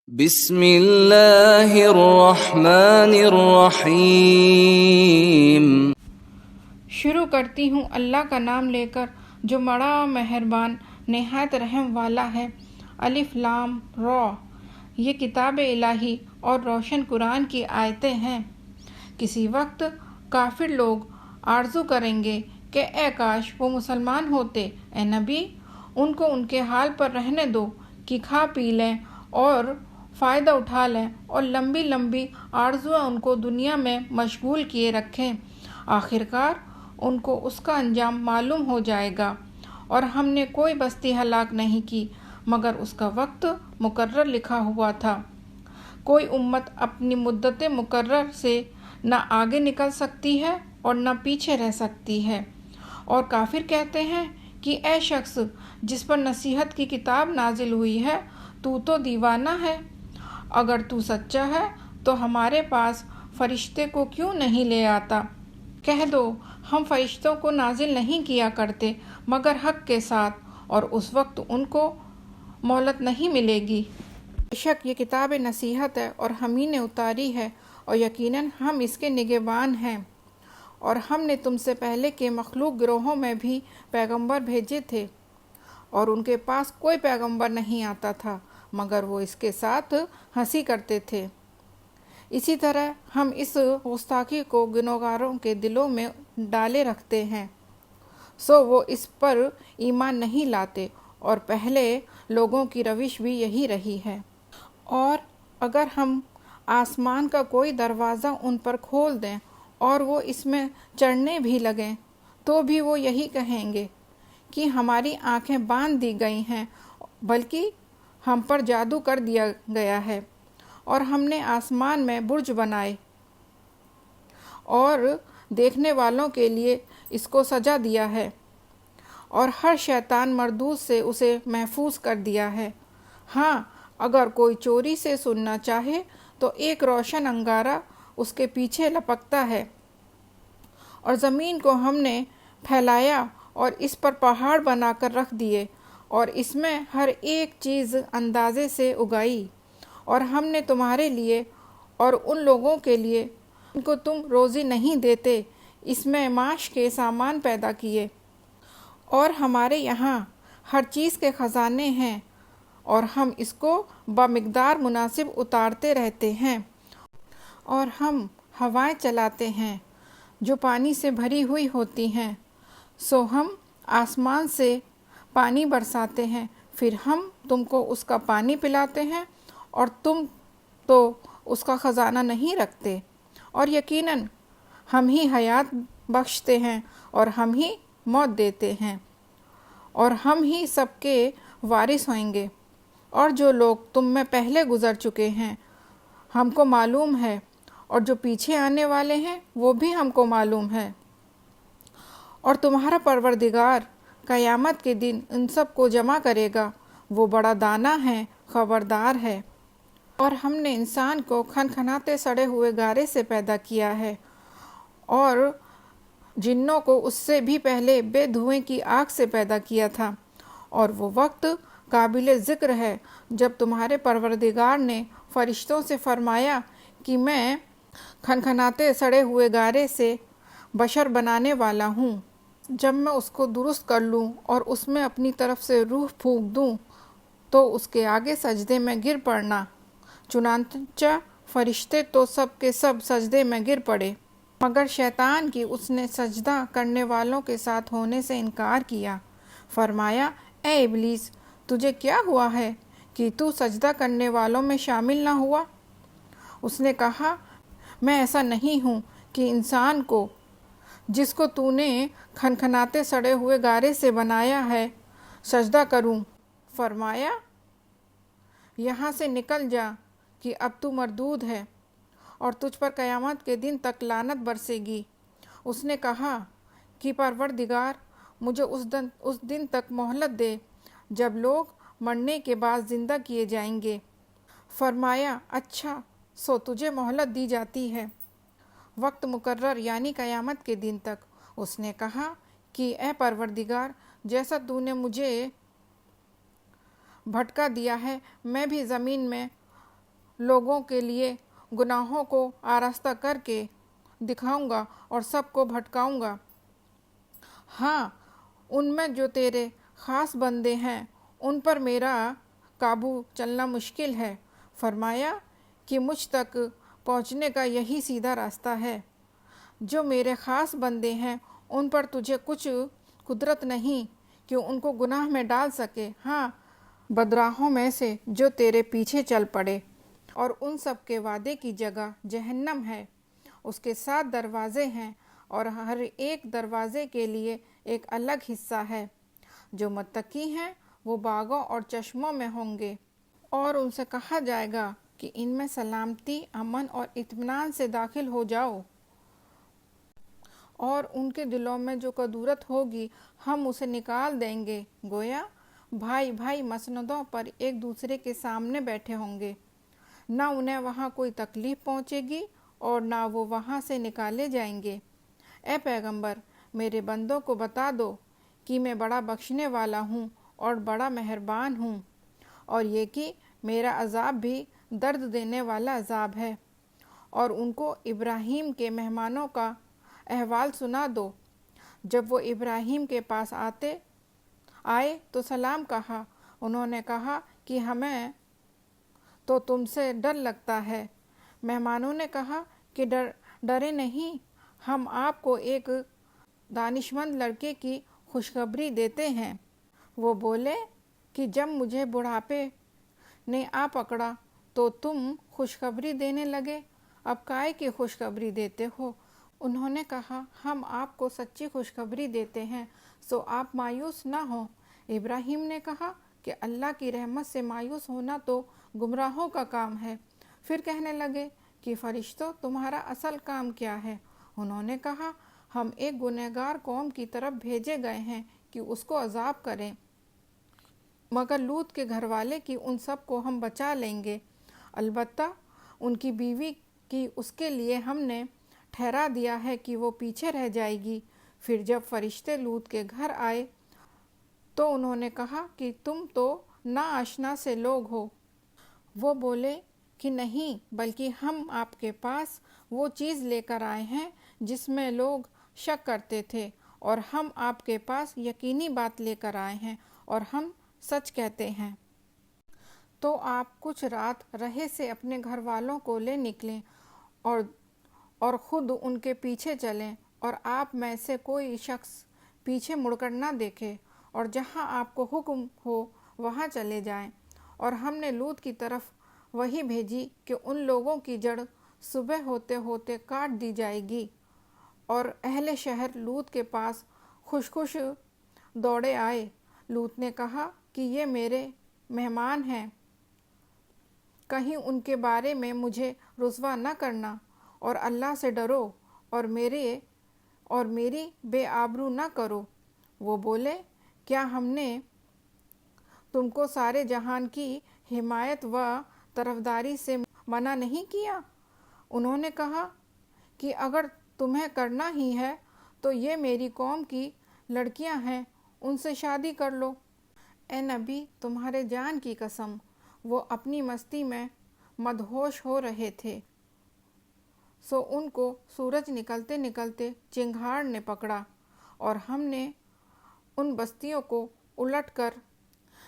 بسم اللہ الرحمن الرحیم۔ شروع کرتی ہوں اللہ کا نام لے کر جو بڑا مہربان نہایت رحم والا ہے۔ الف لام را، یہ کتاب الہی اور روشن قرآن کی آیتیں ہیں۔ کسی وقت کافر لوگ آرزو کریں گے کہ اے کاش وہ مسلمان ہوتے۔ اے نبی، ان کو ان کے حال پر رہنے دو کہ کھا پی لیں اور فائدہ اٹھا لیں، اور لمبی لمبی آرزویں ان کو دنیا میں مشغول کیے رکھیں۔ آخرکار ان کو اس کا انجام معلوم ہو جائے گا، اور ہم نے کوئی بستی ہلاک نہیں کی مگر اس کا وقت مقرر لکھا ہوا تھا۔ کوئی امت اپنی مدت مقرر سے نہ آگے نکل سکتی ہے اور نہ پیچھے رہ سکتی ہے۔ اور کافر کہتے ہیں کہ اے شخص جس پر نصیحت کی کتاب نازل ہوئی ہے، تو دیوانہ ہے۔ اگر تو سچا ہے تو ہمارے پاس فرشتے کو کیوں نہیں لے آتا؟ کہہ دو ہم فرشتوں کو نازل نہیں کیا کرتے مگر حق کے ساتھ، اور اس وقت ان کو مہلت نہیں ملے گی۔ بے شک یہ کتاب نصیحت ہے اور ہم ہی نے اتاری ہے، اور یقیناً ہم اس کے نگہبان ہیں۔ اور ہم نے تم سے پہلے کے مخلوق گروہوں میں بھی پیغمبر بھیجے تھے، اور ان کے پاس کوئی پیغمبر نہیں آتا تھا مگر وہ اس کے ساتھ ہنسی کرتے تھے۔ اسی طرح ہم اس گستاخی کو گنہگاروں کے دلوں میں ڈالے رکھتے ہیں، سو وہ اس پر ایمان نہیں لاتے، اور پہلے لوگوں کی روش بھی یہی رہی ہے۔ اور اگر ہم آسمان کا کوئی دروازہ ان پر کھول دیں اور وہ اس میں چڑھنے بھی لگیں تو بھی وہ یہی کہیں گے کہ ہماری آنکھیں باندھ دی گئی ہیں، بلکہ ہم پر جادو کر دیا گیا ہے، اور ہم نے آسمان میں برج بنائے اور دیکھنے والوں کے لیے اس کو سجا دیا ہے، اور ہر شیطان مردود سے اسے محفوظ کر دیا ہے۔ ہاں، اگر کوئی چوری سے سننا چاہے تو ایک روشن انگارہ اس کے پیچھے لپکتا ہے، اور زمین کو ہم نے پھیلایا اور اس پر پہاڑ بنا کر رکھ دیے، اور اس میں ہر ایک چیز اندازے سے اگائی، اور ہم نے تمہارے لیے اور ان لوگوں کے لیے ان کو تم روزی نہیں دیتے اس میں معاش کے سامان پیدا کیے، اور ہمارے یہاں ہر چیز کے خزانے ہیں، اور ہم اس کو بمقدار مناسب اتارتے رہتے ہیں۔ اور ہم ہوائیں چلاتے ہیں جو پانی سے بھری ہوئی ہوتی ہیں، سو ہم آسمان سے پانی برساتے ہیں، پھر ہم تم کو اس کا پانی پلاتے ہیں، اور تم تو اس کا خزانہ نہیں رکھتے۔ اور یقیناً ہم ہی حیات بخشتے ہیں اور ہم ہی موت دیتے ہیں، اور ہم ہی سب کے وارث ہوئیں گے۔ اور جو لوگ تم میں پہلے گزر چکے ہیں ہم کو معلوم ہے، اور جو پیچھے آنے والے ہیں وہ بھی ہم کو معلوم ہے۔ اور تمہارا پروردگار قیامت کے دن ان سب کو جمع کرے گا، وہ بڑا دانا ہے، خبردار ہے۔ اور ہم نے انسان کو کھنکھناتے سڑے ہوئے گارے سے پیدا کیا ہے، اور جنوں کو اس سے بھی پہلے بے دھوئیں کی آگ سے پیدا کیا تھا۔ اور وہ وقت قابل ذکر ہے جب تمہارے پروردگار نے فرشتوں سے فرمایا کہ میں کھنکھناتے سڑے ہوئے گارے سے بشر بنانے والا ہوں، جب میں اس کو درست کر لوں اور اس میں اپنی طرف سے روح پھونک دوں تو اس کے آگے سجدے میں گر پڑنا۔ چنانچہ فرشتے تو سب کے سب سجدے میں گر پڑے، مگر شیطان کی اس نے سجدہ کرنے والوں کے ساتھ ہونے سے انکار کیا۔ فرمایا اے ابلیس، تجھے کیا ہوا ہے کہ تو سجدہ کرنے والوں میں شامل نہ ہوا؟ اس نے کہا میں ایسا نہیں ہوں کہ انسان کو جس کو تو نے کھنکھناتے سڑے ہوئے گارے سے بنایا ہے سجدہ کروں۔ فرمایا یہاں سے نکل جا کہ اب تو مردود ہے، اور تجھ پر قیامت کے دن تک لعنت برسے گی۔ اس نے کہا کہ پروردگار مجھے اس دن تک مہلت دے جب لوگ مرنے کے بعد زندہ کیے جائیں گے۔ فرمایا اچھا، سو تجھے مہلت دی جاتی ہے وقت مقرر یعنی قیامت کے دن تک۔ اس نے کہا کہ اے پروردگار، جیسا تو نے مجھے بھٹکا دیا ہے میں بھی زمین میں لوگوں کے لیے گناہوں کو آراستہ کر کے دکھاؤں گا اور سب کو بھٹکاؤں گا۔ ہاں، ان میں جو تیرے خاص بندے ہیں ان پر میرا قابو چلنا مشکل ہے۔ فرمایا کہ مجھ تک پہنچنے کا یہی سیدھا راستہ ہے۔ جو میرے خاص بندے ہیں ان پر تجھے کچھ قدرت نہیں کہ ان کو گناہ میں ڈال سکے۔ ہاں، بدراہوں میں سے جو تیرے پیچھے چل پڑے، اور ان سب کے وعدے کی جگہ جہنم ہے، اس کے 7 دروازے ہیں اور ہر ایک دروازے کے لیے ایک الگ حصہ ہے۔ جو متقی ہیں وہ باغوں اور چشموں میں ہوں گے، اور ان سے کہا جائے گا کہ ان میں سلامتی، امن اور اطمینان سے داخل ہو جاؤ، اور ان کے دلوں میں جو کدورت ہوگی ہم اسے نکال دیں گے۔ گویا بھائی بھائی مسندوں پر ایک دوسرے کے سامنے بیٹھے ہوں گے، نہ انہیں وہاں کوئی تکلیف پہنچے گی اور نہ وہ وہاں سے نکالے جائیں گے۔ اے پیغمبر، میرے بندوں کو بتا دو کہ میں بڑا بخشنے والا ہوں اور بڑا مہربان ہوں، اور یہ کہ میرا عذاب بھی درد دینے والا عذاب ہے۔ اور ان کو ابراہیم کے مہمانوں کا احوال سنا دو۔ جب وہ ابراہیم کے پاس آئے تو سلام کہا۔ انہوں نے کہا کہ ہمیں تو تم سے ڈر لگتا ہے۔ مہمانوں نے کہا کہ ڈرے نہیں، ہم آپ کو ایک دانشمند لڑکے کی خوشخبری دیتے ہیں۔ وہ بولے کہ جب مجھے بڑھاپے نے آ پکڑا تو تم خوشخبری دینے لگے، اب کائے کی خوشخبری دیتے ہو؟ انہوں نے کہا ہم آپ کو سچی خوشخبری دیتے ہیں، سو آپ مایوس نہ ہوں۔ ابراہیم نے کہا کہ اللہ کی رحمت سے مایوس ہونا تو گمراہوں کا کام ہے۔ پھر کہنے لگے کہ فرشتوں، تمہارا اصل کام کیا ہے؟ انہوں نے کہا ہم ایک گنہگار قوم کی طرف بھیجے گئے ہیں کہ اس کو عذاب کریں، مگر لوط کے گھر والے کی ان سب کو ہم بچا لیں گے، البتہ ان کی بیوی کی اس کے لیے ہم نے ٹھہرا دیا ہے کہ وہ پیچھے رہ جائے گی۔ پھر جب فرشتے لوط کے گھر آئے تو انہوں نے کہا کہ تم تو ناآشنا سے لوگ ہو۔ وہ بولے کہ نہیں، بلکہ ہم آپ کے پاس وہ چیز لے کر آئے ہیں جس میں لوگ شک کرتے تھے، اور ہم آپ کے پاس یقینی بات لے کر آئے ہیں اور ہم سچ کہتے ہیں۔ تو آپ کچھ رات رہے سے اپنے گھر والوں کو لے نکلیں اور خود ان کے پیچھے چلیں، اور آپ میں سے کوئی شخص پیچھے مڑ کر نہ دیکھے، اور جہاں آپ کو حکم ہو وہاں چلے جائیں۔ اور ہم نے لوط کی طرف وحی بھیجی کہ ان لوگوں کی جڑ صبح ہوتے ہوتے کاٹ دی جائے گی، اور اہل شہر لوط کے پاس خوش خوش دوڑے آئے۔ لوط نے کہا کہ یہ میرے مہمان ہیں، کہیں ان کے بارے میں مجھے رسوا نہ کرنا، اور اللہ سے ڈرو اور میری بے آبرو نہ کرو۔ وہ بولے کیا ہم نے تم کو سارے جہان کی حمایت و طرفداری سے منع نہیں کیا؟ انہوں نے کہا کہ اگر تمہیں کرنا ہی ہے تو یہ میری قوم کی لڑکیاں ہیں، ان سے شادی کر لو۔ اے نبی، تمہارے جان کی قسم، وہ اپنی مستی میں مدہوش ہو رہے تھے، سو ان کو سورج نکلتے نکلتے چنگھاڑ نے پکڑا، اور ہم نے ان بستیوں کو الٹ کر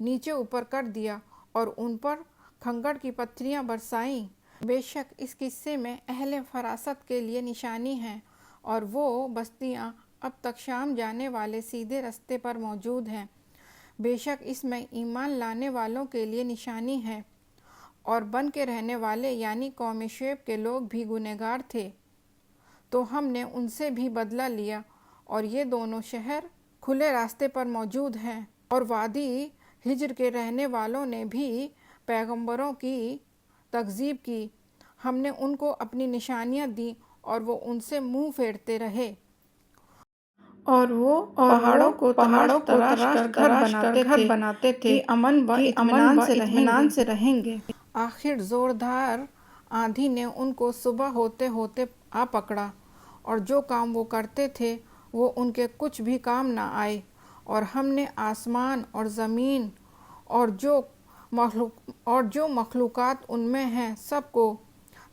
نیچے اوپر کر دیا اور ان پر کھنگڑ کی پتھریاں برسائیں۔ بے شک اس قصے میں اہل فراست کے لیے نشانی ہے، اور وہ بستیاں اب تک شام جانے والے سیدھے رستے پر موجود ہیں۔ بے شک اس میں ایمان لانے والوں کے لیے نشانی ہے، اور بن کے رہنے والے یعنی قوم شعیب کے لوگ بھی گنہگار تھے، تو ہم نے ان سے بھی بدلہ لیا، اور یہ دونوں شہر کھلے راستے پر موجود ہیں۔ اور وادی ہجر کے رہنے والوں نے بھی پیغمبروں کی تکذیب کی، ہم نے ان کو اپنی نشانیاں دیں اور وہ ان سے منہ پھیرتے رہے، اور وہ پہاڑوں کو تراش کر گھر بناتے تھے کہ امن و اطمینان سے رہیں گے۔ آخر زوردار آندھی نے ان کو صبح ہوتے ہوتے آ پکڑا، اور جو کام وہ کرتے تھے وہ ان کے کچھ بھی کام نہ آئے، اور ہم نے آسمان اور زمین اور جو اور جو مخلوقات ان میں ہیں سب کو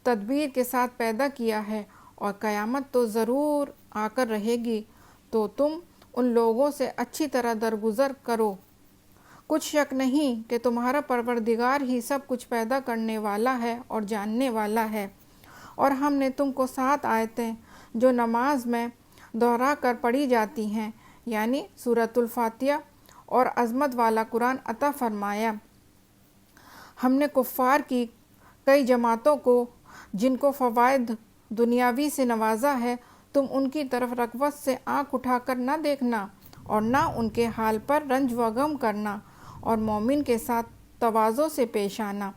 تدبیر کے ساتھ پیدا کیا ہے، اور قیامت تو ضرور آ کر رہے گی، تو تم ان لوگوں سے اچھی طرح درگزر کرو۔ کچھ شک نہیں کہ تمہارا پروردگار ہی سب کچھ پیدا کرنے والا ہے اور جاننے والا ہے۔ اور ہم نے تم کو 7 آیتیں جو نماز میں دہرا کر پڑھی جاتی ہیں، یعنی سورۃ الفاتحہ اور عظمت والا قرآن عطا فرمایا۔ ہم نے کفار کی کئی جماعتوں کو جن کو فوائد دنیاوی سے نوازا ہے، تم ان کی طرف رغبت سے آنکھ اٹھا کر نہ دیکھنا اور نہ ان کے حال پر رنج و غم کرنا، اور مومن کے ساتھ تواضع سے پیش آنا،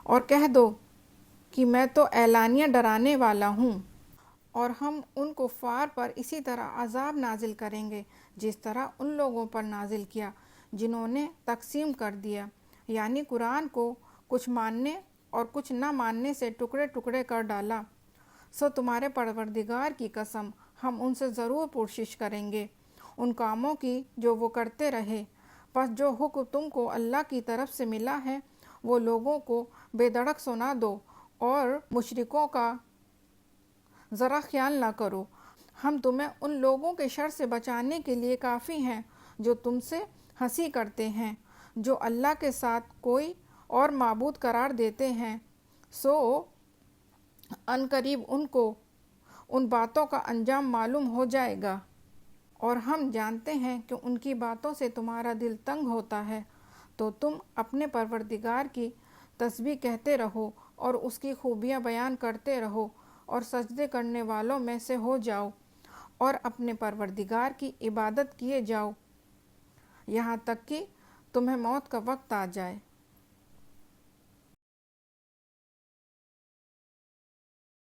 اور کہہ دو کہ میں تو اعلانیہ ڈرانے والا ہوں۔ اور ہم ان کفار پر اسی طرح عذاب نازل کریں گے جس طرح ان لوگوں پر نازل کیا جنہوں نے تقسیم کر دیا، یعنی قرآن کو کچھ ماننے اور کچھ نہ ماننے سے ٹکڑے ٹکڑے کر ڈالا۔ سو تمہارے پروردگار کی قسم، ہم ان سے ضرور پرسش کریں گے ان کاموں کی جو وہ کرتے رہے۔ پس جو حکم تم کو اللہ کی طرف سے ملا ہے وہ لوگوں کو بے دھڑک سنا دو، اور مشرکوں کا ذرا خیال نہ کرو۔ ہم تمہیں ان لوگوں کے شر سے بچانے کے لیے کافی ہیں جو تم سے ہنسی کرتے ہیں، جو اللہ کے ساتھ کوئی اور معبود قرار دیتے ہیں۔ سو ان قریب ان کو ان باتوں کا انجام معلوم ہو جائے گا، اور ہم جانتے ہیں کہ ان کی باتوں سے تمہارا دل تنگ ہوتا ہے، تو تم اپنے پروردگار کی تسبیح کہتے رہو اور اس کی خوبیاں بیان کرتے رہو، اور سجدے کرنے والوں میں سے ہو جاؤ، اور اپنے پروردگار کی عبادت کیے جاؤ یہاں تک کہ تمہیں موت کا وقت آ جائے۔